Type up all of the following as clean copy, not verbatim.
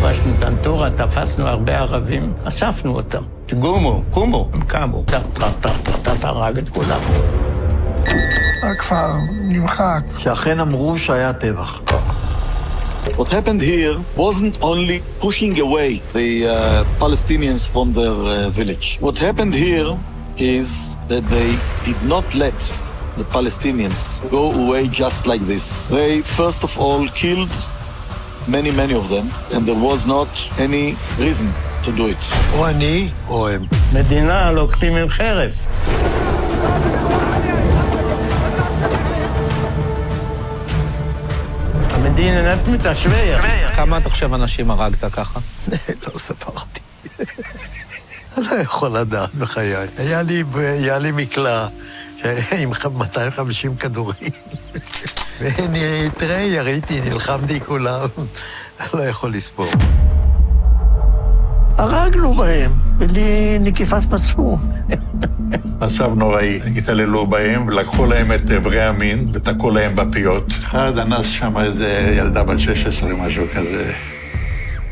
כבשנו את אנטורה, תפסנו הרבה ערבים, אספנו אותם. קומו, הם קמו. הרג את כולם. הכפר נמחק. שאכן אמרו שהיה טבח. What happened here wasn't only pushing away the Palestinians from their village. What happened here is that they did not let the Palestinians go away just like this. They first of all killed many of them, and there was not any reason to do it. או אני או הם. מדינה לוקחים עם חרב. המדינה נתמת שויה. כמה עד עכשיו אנשים הרגת ככה? לא ספרתי. אני לא יכול לדעת בחיי. היה לי מקלע עם 250 כדורים. תראה, יריתי, נלחמתי כולם. אני לא יכול לספור. הרגנו בהם, בלי נקיפת מצפון. מצב נוראי, התעללו בהם ולקחו להם את איברי המין ותקעו להם בפיות. אחד אנס שם איזה ילדה בת 16, משהו כזה.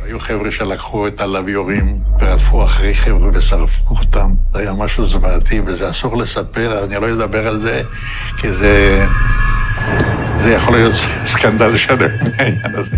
היו חבר'ה שלקחו את הלוויורים ורדפו אחרי חבר'ה ושרפו אותם. זה היה משהו זוועתי וזה אסור לספר, אני לא אדבר על זה, כי זה יכול להיות סקנדל שלם מהעניין הזה.